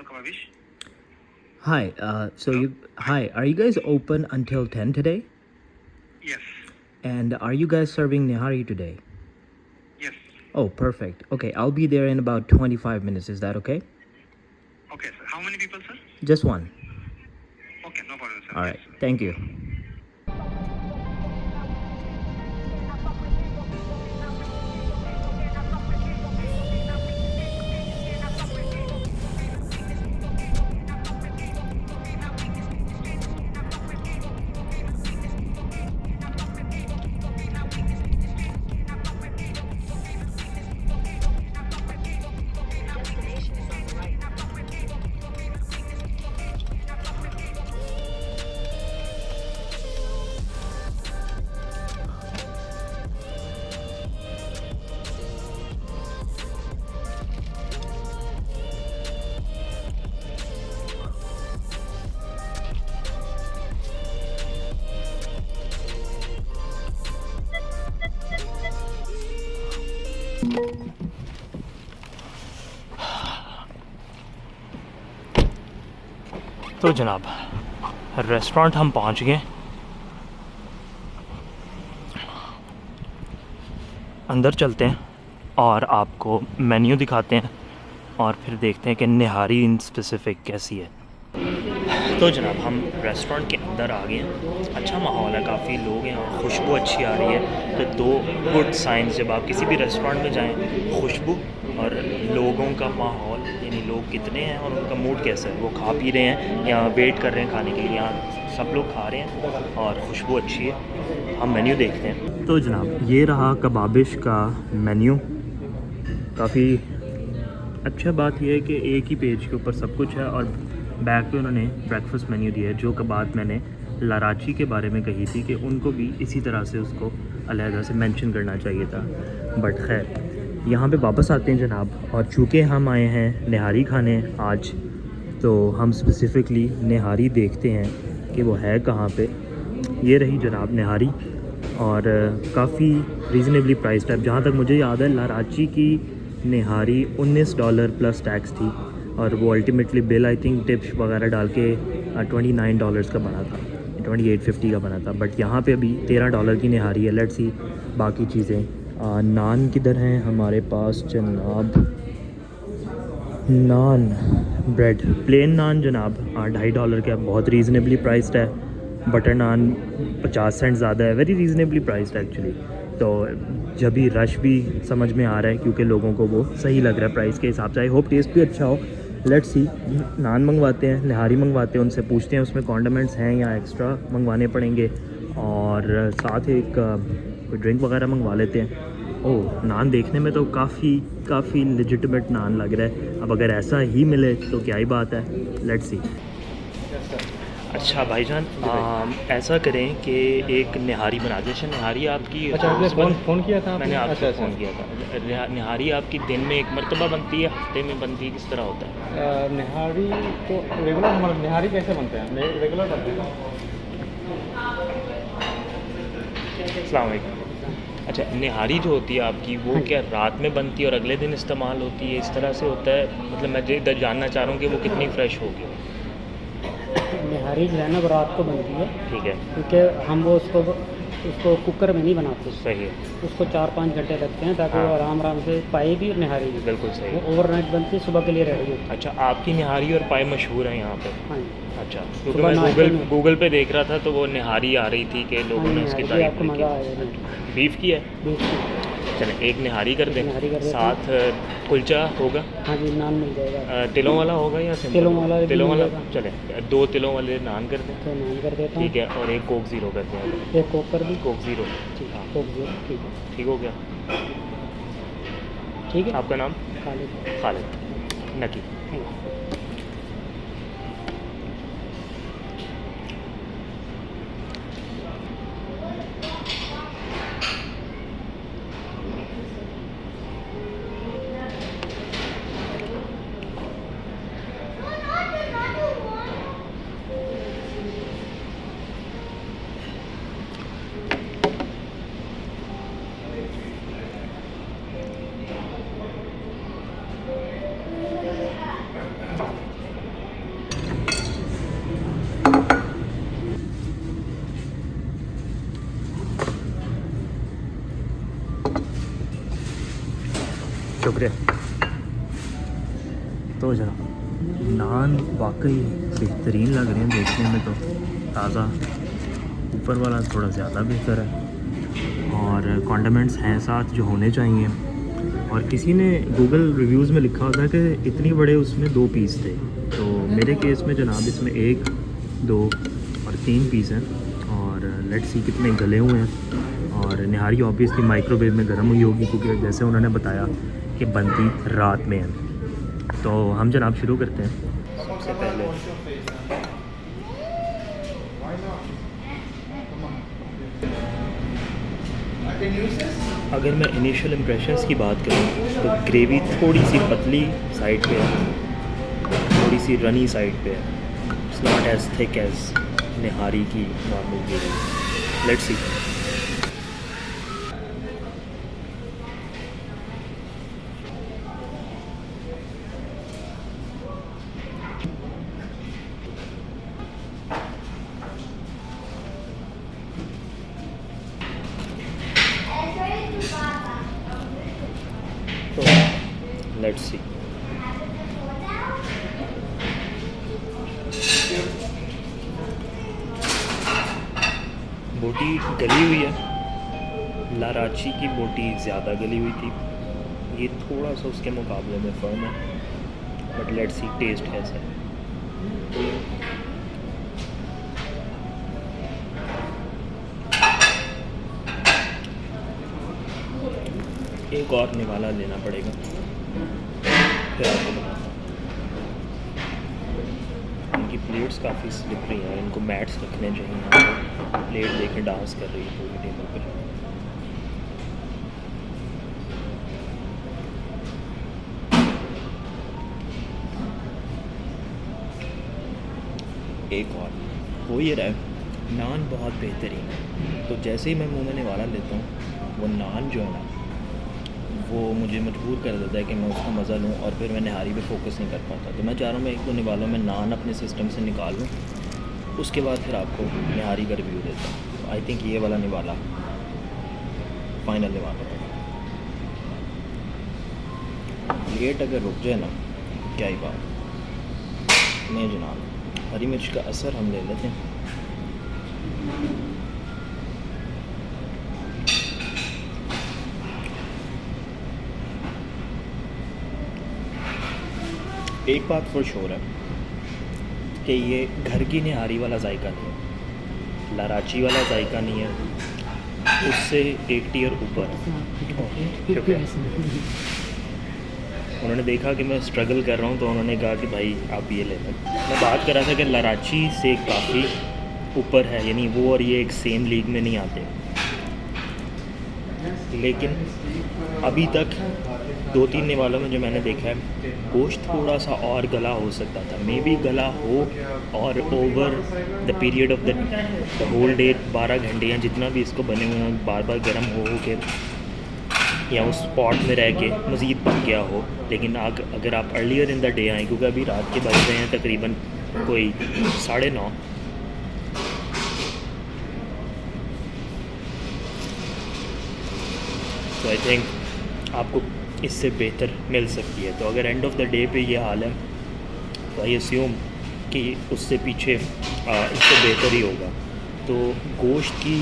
Kavavish. Hi. Hello? Hi. Are you guys open until 10 today? Yes. And are you guys serving nihari today? Yes. Oh, perfect. Okay, I'll be there in about 25 minutes. Is that okay? Okay, sir. How many people, sir? Just one. Okay, no problem, sir. All Yes, right. sir. Thank you. तो जनाब restaurant हम पहुंच गए। अंदर चलते हैं और आपको मेन्यू दिखाते हैं और फिर देखते हैं कि निहारी इन स्पेसिफ़िक कैसी है। तो जनाब हम रेस्टोरेंट के अंदर आ गए हैं। अच्छा माहौल है, काफ़ी लोग हैं और खुशबू अच्छी आ रही है। तो दो गुड साइंस, जब आप किसी भी रेस्टोरेंट में जाएं, खुशबू और लोगों का माहौल, यानी लोग कितने हैं और उनका मूड कैसा है, वो खा पी रहे हैं या वेट कर रहे हैं खाने के लिए। यहाँ सब लोग खा रहे हैं और खुशबू अच्छी है। हम मेन्यू देखते हैं। तो जनाब ये रहा कबाबिश का मेन्यू। काफ़ी अच्छा बात यह है कि एक ही पेज के ऊपर सब कुछ है और बैक पे उन्होंने ब्रेकफास्ट मेन्यू दिया है। जो कि बात मैंने लाराची के बारे में कही थी कि उनको भी इसी तरह से उसको अलहदा से मेंशन करना चाहिए था, बट खैर यहाँ पे वापस आते हैं जनाब। और चूँकि हम आए हैं निहारी खाने आज, तो हम स्पेसिफ़िकली निहारी देखते हैं कि वो है कहाँ पे। ये रही जनाब निहारी और काफ़ी रीज़नेबली प्राइस्ड है। जहाँ तक मुझे याद है लाराची की निहारी $19 प्लस टैक्स थी और वो ultimately bill I think tips वगैरह डाल के $29 का बना था, 28.50 का बना था। बट यहाँ पे अभी $13 की निहारी है। लेट्स सी बाकी चीज़ें। नान किधर हैं हमारे पास जनाब? नान ब्रेड प्लेन नान जनाब $2.5 का बहुत रीज़नेबली प्राइस्ड है। बटर नान 50 सेंट ज़्यादा है, वेरी रीज़नेबली प्राइस्ड एक्चुअली। तो जब भी रश भी समझ में आ रहा है क्योंकि लोगों को वो सही लग रहा है प्राइस के हिसाब से। आई होप टेस्ट भी अच्छा हो। Let's see. नान मंगवाते हैं, निहारी मंगवाते हैं, उनसे पूछते हैं उसमें कॉन्डिमेंट्स हैं या एक्स्ट्रा मंगवाने पड़ेंगे, और साथ एक कोई ड्रिंक वगैरह मंगवा लेते हैं। ओह, नान देखने में तो काफ़ी लेजिटिमेट नान लग रहा है। अब अगर ऐसा ही मिले तो क्या ही बात है। Let's see. अच्छा भाईजान, ऐसा करें कि एक निहारी बना दें। अच्छा निहारी आपकी, अच्छा आपने फ़ोन किया था? मैंने आपको अच्छा, फ़ोन किया था। निहारी आपकी दिन में एक मरतबा बनती है, हफ्ते में बनती है, किस तरह होता है? निहारी तो रेगुलर, मतलब निहारी कैसे बनते हैं? रेगुलर बनते हैं। अस्सलाम वालेकुम। अच्छा निहारी जो होती है आपकी, वो क्या रात में बनती है और अगले दिन इस्तेमाल होती है, इस तरह से होता है? मतलब मैं इधर जानना चाह रहा हूँ कि वो कितनी फ़्रेश होगी। निहारी जो है ना वो रात को बनती है, ठीक है, क्योंकि हम वो उसको कुकर में नहीं बनाते। सही है। उसको 4-5 घंटे लगते हैं ताकि वो हाँ। आराम से पाए भी और निहारी भी। बिल्कुल सही वो है। ओवरनाइट बनती है, सुबह के लिए रेडी होती है। अच्छा आपकी निहारी और पाए मशहूर हैं यहाँ पे? हाँ जी। अच्छा, क्योंकि सुबह मैं नाश्ते में। गूगल पे देख रहा था तो वो निहारी आ रही थी कि लोगों ने उसकी निहारी आपको तारीफ मज़ा की। आएगा। बीफ की है? बीफ की। चलें एक निहारी कर दें, निहारी कर देते साथ कुलचा होगा? हाँ जी, नान मिल जाएगा। तिलों वाला होगा या सिंपल? तिलों वाला भी तिलों मिल वाला। जाएगा। चलें 2 तिलों वाले नान कर दें। तो नान कर देता हूँ। ठीक है, और एक कोक ज़ीरो कर दें। एक कोक कर दी। Coke zero. ठीक हाँ है, कोक ज़ीरो। ठीक है, ठीक हो गया। ठीक है। आपका नाम? खालिद। खालिद नकी। Thank you. शुक्रिया। तो जनाब नान वाकई बेहतरीन लग रहे हैं देखने में, तो ताज़ा, ऊपर वाला थोड़ा ज़्यादा बेहतर है और कॉन्डिमेंट्स हैं साथ जो होने चाहिए। और किसी ने गूगल रिव्यूज़ में लिखा होता है कि इतनी बड़े उसमें 2 पीस थे, तो मेरे केस में जनाब इसमें 1, 2 और 3 पीस हैं। और लेट्स सी कितने गले हुए हैं। और निहारी ऑब्वियसली माइक्रोवेव में गर्म हुई होगी क्योंकि जैसे उन्होंने बताया कि बनती रात में है। तो हम जनाब शुरू करते हैं। सबसे पहले अगर मैं इनिशियल इम्प्रेशंस की बात करूँ तो ग्रेवी थोड़ी सी पतली साइड पे है, थोड़ी सी रनी साइड पे है। It's not as thick as nihari की नॉर्मल ग्रेवी। Let's see. तो लेट्स सी। बोटी गली हुई है, लाराची की बोटी ज़्यादा गली हुई थी, ये थोड़ा सा उसके मुकाबले में फर्म है, बट लेट्स सी टेस्ट कैसा है। एक और निवाला लेना पड़ेगा, फिर आपको बताता हूँ। इनकी प्लेट्स काफ़ी स्लिपरी हैं, इनको मैट्स रखने चाहिए। हमको प्लेट देखें डांस कर रही है पूरी टेबल पे। एक और हो ये रहा है, नान बहुत बेहतरीन है। तो जैसे ही मैं मुँह में निवाला लेता हूँ, वो नान जो है ना, वो मुझे मजबूर कर देता है कि मैं उसका मज़ा लूँ और फिर मैं निहारी पे फोकस नहीं कर पाता। तो मैं चाह रहा हूँ मैं 1-2 निवालों में नान अपने सिस्टम से निकाल लूँ, उसके बाद फिर आपको निहारी का रिव्यू देता हूँ। तो आई थिंक ये वाला निवाला फाइनल निवाला है। प्लेट अगर रुक जाए ना, क्या ही बात। मैं जनाब हरी मिर्च का असर हम ले लेते हैं। एक बात फॉर श्योर है कि ये घर की निहारी वाला जायका नहीं है, लाराची वाला जायका नहीं है, उससे एक टियर ऊपर। शुक्रिया। उन्होंने देखा कि मैं स्ट्रगल कर रहा हूँ तो उन्होंने कहा कि भाई आप ये ले लें। मैं बात कर रहा था कि लाराची से काफ़ी ऊपर है, यानी वो और ये एक सेम लीग में नहीं आते, लेकिन अभी तक 2-3 निवालों में जो मैंने देखा है, गोश्त थोड़ा सा और गला हो सकता था, मे बी गला हो, और over the period of the whole day 12 घंटे या जितना भी इसको बने हुए हैं, बार बार गर्म हो के या उस पॉट में रह के मज़ीद पक गया हो। लेकिन अगर आप अर्लियर इन द डे आएँ, क्योंकि अभी रात के बज रहे हैं तकरीबन कोई 9:30, तो आई थिंक आपको इससे बेहतर मिल सकती है। तो अगर एंड ऑफ द डे पे ये हाल है तो आई अस्यूम कि उससे पीछे इससे बेहतर ही होगा। तो गोश्त की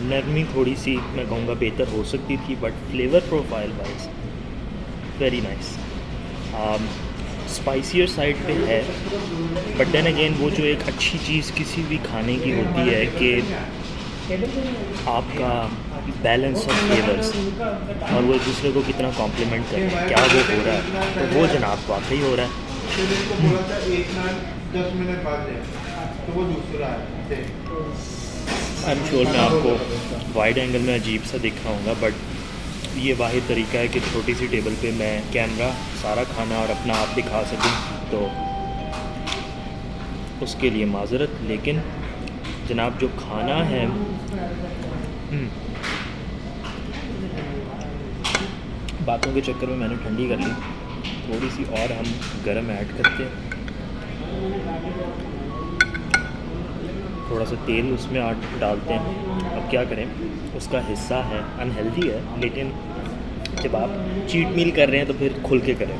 नरमी थोड़ी सी मैं कहूँगा बेहतर हो सकती थी, but flavour profile wise very nice. Spicier side पे है, बट देन अगेन वो जो एक अच्छी चीज़ किसी भी खाने की होती है कि आपका बैलेंस ऑफ फ्लेवर्स और वो एक दूसरे को कितना कॉम्प्लीमेंट कर रहे हैं, क्या वो हो रहा है, तो वो जनाब वाकई हो रहा है। आई एम श्योर मैं आपको वाइड एंगल में अजीब सा दिख रहा हूँगा, बट ये वाहिद तरीका है कि छोटी सी टेबल पे मैं कैमरा सारा खाना और अपना आप दिखा सकूँ, तो उसके लिए माज़रत। लेकिन जनाब जो खाना है, बातों के चक्कर में मैंने ठंडी कर ली, थोड़ी सी और हम गरम ऐड करते हैं, थोड़ा सा तेल उसमें डालते हैं। अब क्या करें, उसका हिस्सा है, अनहेल्दी है लेकिन जब आप चीट मील कर रहे हैं तो फिर खुल के करें,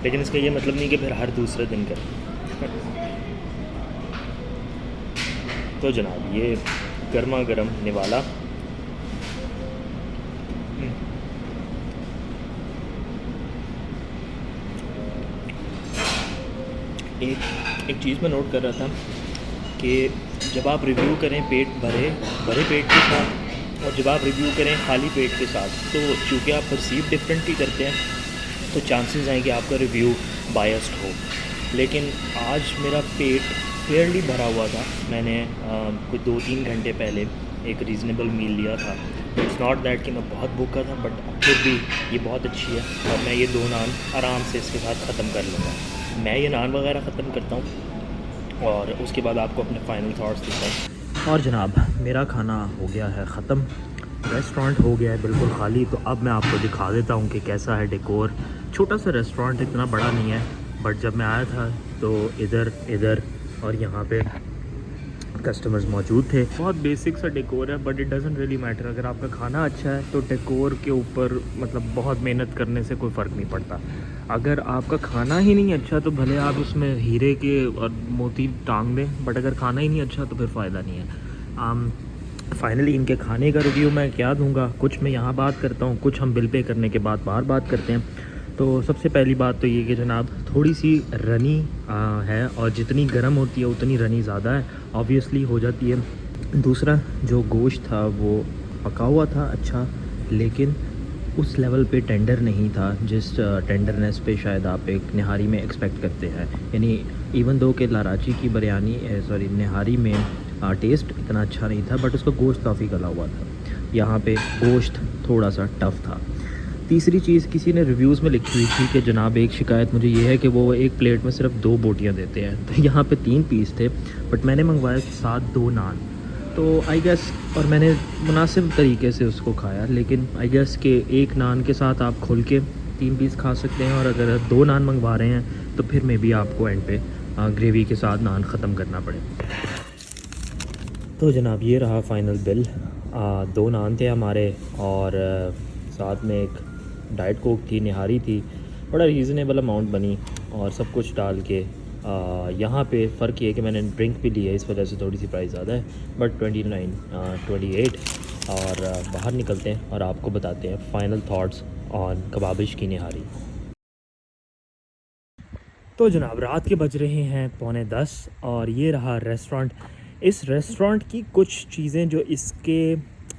लेकिन इसका ये मतलब नहीं कि फिर हर दूसरे दिन करें। तो जनाब ये गर्मा गर्म निवाला एक चीज़ मैं नोट कर रहा था कि जब आप रिव्यू करें पेट भरे पेट के साथ और जब आप रिव्यू करें खाली पेट के साथ, तो चूँकि आप परसीव डिफरेंटली करते हैं तो चांसेस हैं कि आपका रिव्यू बायस्ड हो। लेकिन आज मेरा पेट फेयरली भरा हुआ था। मैंने कुछ 2-3 घंटे पहले एक रीज़नेबल मील लिया था। इट्स नॉट दैट कि मैं बहुत भूखा था, बट फिर भी ये बहुत अच्छी है और मैं ये 2 नान आराम से इसके साथ ख़त्म कर लूँगा। मैं ये नान वगैरह ख़त्म करता हूँ और उसके बाद आपको अपने फ़ाइनल थॉट्स देता हूँ। और जनाब मेरा खाना हो गया है ख़त्म, रेस्टोरेंट हो गया है बिल्कुल खाली। तो अब मैं आपको दिखा देता हूँ कि कैसा है डेकोर। छोटा सा रेस्टोरेंट, इतना बड़ा नहीं है, बट जब मैं आया था तो इधर और यहाँ पे कस्टमर्स मौजूद थे। बहुत बेसिक सा डेकोर है, but it doesn't really matter. अगर आपका खाना अच्छा है तो डेकोर के ऊपर मतलब बहुत मेहनत करने से कोई फ़र्क नहीं पड़ता। अगर आपका खाना ही नहीं अच्छा तो भले आप उसमें हीरे के और मोती टांग दें, बट अगर खाना ही नहीं अच्छा तो फिर फ़ायदा नहीं है। फाइनली इनके खाने का रिव्यू मैं क्या दूंगा, कुछ मैं यहाँ बात करता हूँ, कुछ हम बिल पे करने के बाद बाहर बात करते हैं। तो सबसे पहली बात तो ये कि जनाब थोड़ी सी रनी है और जितनी गर्म होती है उतनी रनी ज़्यादा है, ऑब्वियसली हो जाती है। दूसरा जो गोश्त था वो पका हुआ था अच्छा, लेकिन उस लेवल पे टेंडर नहीं था जिस टेंडरनेस पे शायद आप एक निहारी में एक्सपेक्ट करते हैं। यानी इवन दो के लाराची की बिरयानी निहारी में टेस्ट इतना अच्छा नहीं था, बट उसका गोश्त काफ़ी गला हुआ था। यहाँ पे गोश्त थोड़ा सा टफ़ था। तीसरी चीज़ किसी ने रिव्यूज़ में लिखी हुई थी कि जनाब एक शिकायत मुझे ये है कि वो एक प्लेट में सिर्फ 2 बोटियाँ देते हैं। तो यहाँ पे 3 पीस थे, बट मैंने मंगवाया साथ 2 नान। तो आई गेस, और मैंने मुनासिब तरीके से उसको खाया, लेकिन आई गेस कि एक नान के साथ आप खुल के 3 पीस खा सकते हैं, और अगर 2 नान मंगवा रहे हैं तो फिर में भी आपको एंड पे ग्रेवी के साथ नान ख़त्म करना पड़े। तो जनाब ये रहा फ़ाइनल बिल। 2 नान थे हमारे और साथ में एक डाइट कोक थी, निहारी थी, बड़ा रीज़नेबल अमाउंट बनी। और सब कुछ डाल के यहाँ पे फ़र्क ये है कि मैंने ड्रिंक भी ली है, इस वजह से थोड़ी सी प्राइस ज़्यादा है, बट 28। और बाहर निकलते हैं और आपको बताते हैं फ़ाइनल थॉट्स ऑन कबाबिश की निहारी। तो जनाब रात के बज रहे हैं 9:45 और ये रहा रेस्टोरेंट। इस रेस्टोरेंट की कुछ चीज़ें जो इसके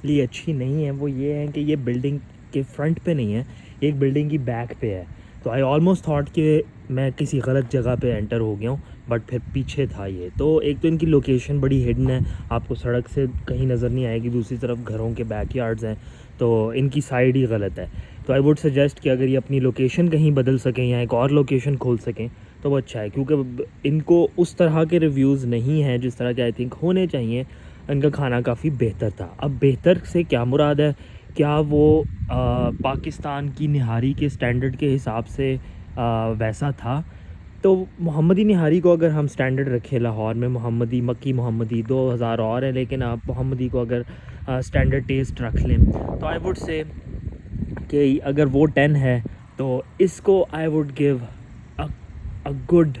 लिए अच्छी नहीं है वो ये है कि ये बिल्डिंग के फ्रंट पे नहीं है, एक बिल्डिंग की बैक पे है। तो आई ऑलमोस्ट थॉट कि मैं किसी गलत जगह पे एंटर हो गया हूँ, बट फिर पीछे था ये। तो एक तो इनकी लोकेशन बड़ी हिडन है, आपको सड़क से कहीं नज़र नहीं आएगी, दूसरी तरफ घरों के बैकयार्ड्स हैं, तो इनकी साइड ही गलत है। तो आई वुड सजेस्ट कि अगर ये अपनी लोकेशन कहीं बदल सकें या एक और लोकेशन खोल सकें तो वो अच्छा है, क्योंकि इनको उस तरह के रिव्यूज़ नहीं हैं जिस तरह के आई थिंक होने चाहिए। इनका खाना काफ़ी बेहतर था। अब बेहतर से क्या मुराद है, क्या वो पाकिस्तान की निहारी के स्टैंडर्ड के हिसाब से वैसा था? तो मोहम्मदी निहारी को अगर हम स्टैंडर्ड रखें, लाहौर में मोहम्मदी, मक्की मोहम्मदी 2000 और है, लेकिन आप मोहम्मदी को अगर स्टैंडर्ड टेस्ट रख लें तो आई वुड से कि अगर वो 10 है तो इसको I would give a good.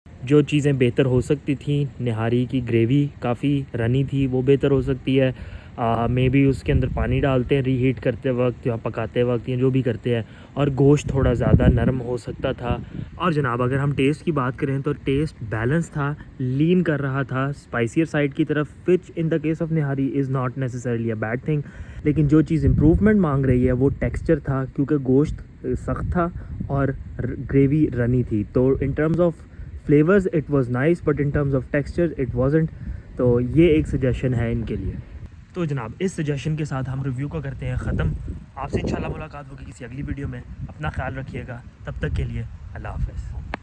जो चीज़ें बेहतर हो सकती थी, निहारी की ग्रेवी काफ़ी रनी थी, वो बेहतर हो सकती है। मे बी उसके अंदर पानी डालते हैं रीहीट करते वक्त या पकाते वक्त या जो भी करते हैं, और गोश्त थोड़ा ज़्यादा नरम हो सकता था। और जनाब अगर हम टेस्ट की बात करें तो टेस्ट बैलेंस था, लीन कर रहा था स्पाइसियर साइड की तरफ, which in the case of nihari is not necessarily a bad thing. लेकिन जो चीज़ इम्प्रूवमेंट मांग रही है वो टेक्सचर था, क्योंकि गोश्त सख्त था और ग्रेवी रनी थी। तो in terms of flavours it was nice, but in terms of texture it wasn't. तो ये एक सजेशन है इनके लिए। तो जनाब इस सजेशन के साथ हम रिव्यू को करते हैं ख़त्म। आपसे इंशाल्लाह मुलाकात होगी किसी अगली वीडियो में। अपना ख्याल रखिएगा, तब तक के लिए अल्लाह हाफ़िज़।